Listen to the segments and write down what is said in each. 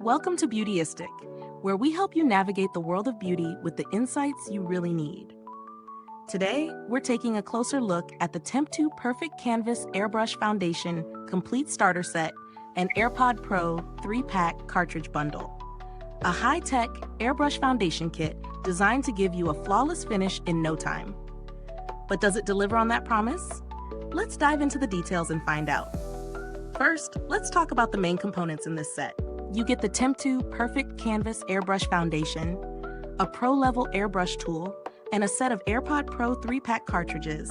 Welcome to Beautyistic, where we help you navigate the world of beauty with the insights you really need. Today, we're taking a closer look at the TEMPTU Perfect Canvas Airbrush Foundation Complete Starter Set and Airpod Pro 3-pack Cartridge Bundle. A high-tech airbrush foundation kit designed to give you a flawless finish in no time. But does it deliver on that promise? Let's dive into the details and find out. First, let's talk about the main components in this set. You get the TEMPTU Perfect Canvas Airbrush Foundation, a pro-level airbrush tool, and a set of Airpod Pro 3-pack cartridges,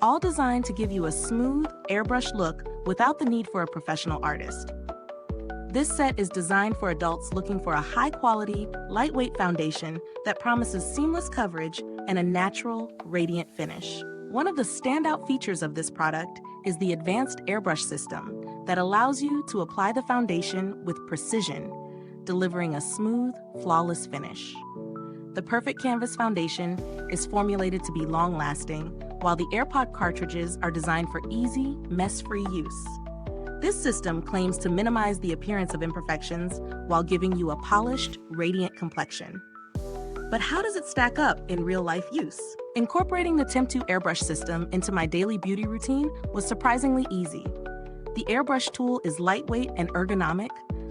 all designed to give you a smooth, airbrush look without the need for a professional artist. This set is designed for adults looking for a high-quality, lightweight foundation that promises seamless coverage and a natural, radiant finish. One of the standout features of this product is the advanced airbrush system that allows you to apply the foundation with precision, delivering a smooth, flawless finish. The Perfect Canvas Foundation is formulated to be long-lasting, while the Airpod cartridges are designed for easy, mess-free use. This system claims to minimize the appearance of imperfections while giving you a polished, radiant complexion. But how does it stack up in real-life use? Incorporating the TEMPTU Airbrush system into my daily beauty routine was surprisingly easy. The airbrush tool is lightweight and ergonomic,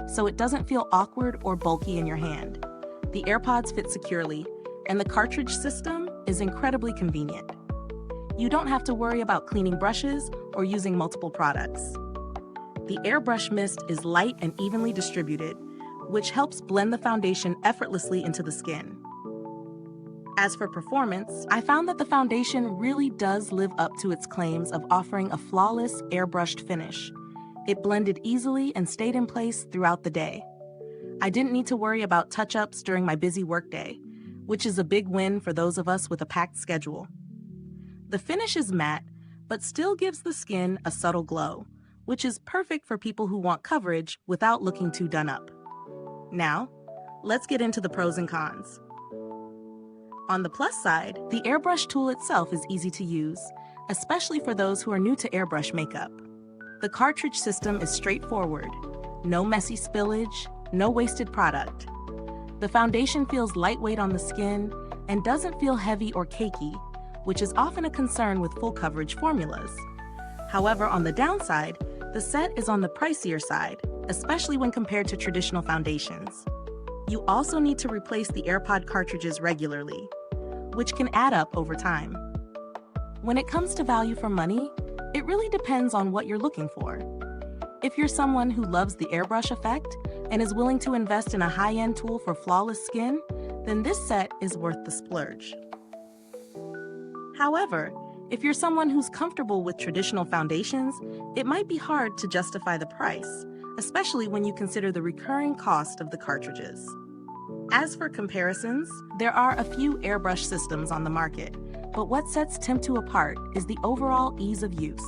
so it doesn't feel awkward or bulky in your hand. The AirPods fit securely, and the cartridge system is incredibly convenient. You don't have to worry about cleaning brushes or using multiple products. The airbrush mist is light and evenly distributed, which helps blend the foundation effortlessly into the skin. As for performance, I found that the foundation really does live up to its claims of offering a flawless, airbrushed finish. It blended easily and stayed in place throughout the day. I didn't need to worry about touch-ups during my busy workday, which is a big win for those of us with a packed schedule. The finish is matte, but still gives the skin a subtle glow, which is perfect for people who want coverage without looking too done up. Now, let's get into the pros and cons. On the plus side, the airbrush tool itself is easy to use, especially for those who are new to airbrush makeup. The cartridge system is straightforward. No messy spillage, no wasted product. The foundation feels lightweight on the skin and doesn't feel heavy or cakey, which is often a concern with full coverage formulas. However, on the downside, the set is on the pricier side, especially when compared to traditional foundations. You also need to replace the Airpod cartridges regularly, which can add up over time. When it comes to value for money, it really depends on what you're looking for. If you're someone who loves the airbrush effect and is willing to invest in a high-end tool for flawless skin, then this set is worth the splurge. However, if you're someone who's comfortable with traditional foundations, it might be hard to justify the price, especially when you consider the recurring cost of the cartridges. As for comparisons, there are a few airbrush systems on the market, but what sets TEMPTU apart is the overall ease of use.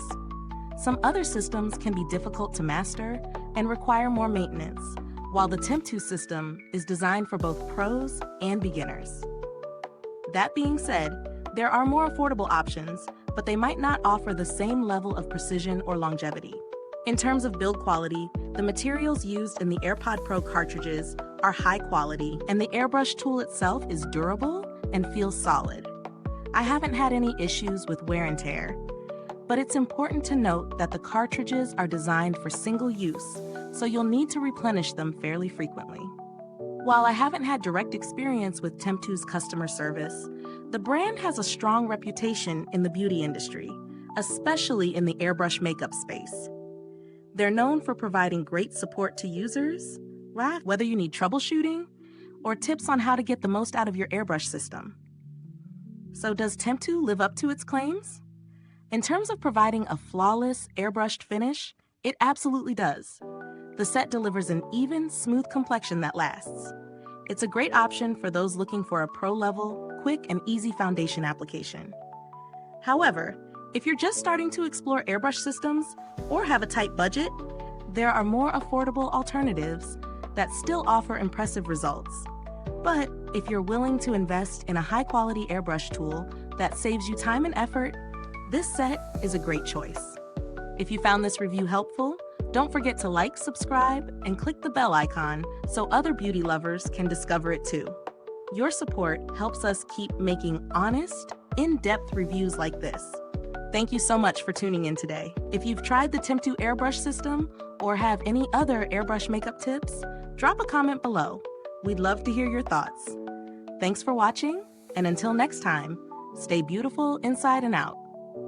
Some other systems can be difficult to master and require more maintenance, while the TEMPTU system is designed for both pros and beginners. That being said, there are more affordable options, but they might not offer the same level of precision or longevity. In terms of build quality, the materials used in the Airpod Pro cartridges are high quality, and the airbrush tool itself is durable and feels solid. I haven't had any issues with wear and tear, but it's important to note that the cartridges are designed for single use, so you'll need to replenish them fairly frequently. While I haven't had direct experience with TEMPTU's customer service, the brand has a strong reputation in the beauty industry, especially in the airbrush makeup space. They're known for providing great support to users, whether you need troubleshooting or tips on how to get the most out of your airbrush system. So does TEMPTU live up to its claims? In terms of providing a flawless, airbrushed finish, it absolutely does. The set delivers an even, smooth complexion that lasts. It's a great option for those looking for a pro-level, quick and easy foundation application. However, if you're just starting to explore airbrush systems or have a tight budget, there are more affordable alternatives that still offer impressive results. But if you're willing to invest in a high-quality airbrush tool that saves you time and effort, this set is a great choice. If you found this review helpful, Don't forget to like, subscribe, and click the bell icon so other beauty lovers can discover it too. Your support helps us keep making honest, in-depth reviews like this. Thank you so much for tuning in today. If you've tried the TEMPTU Airbrush system or have any other airbrush makeup tips, drop a comment below. We'd love to hear your thoughts. Thanks for watching, and until next time, stay beautiful inside and out.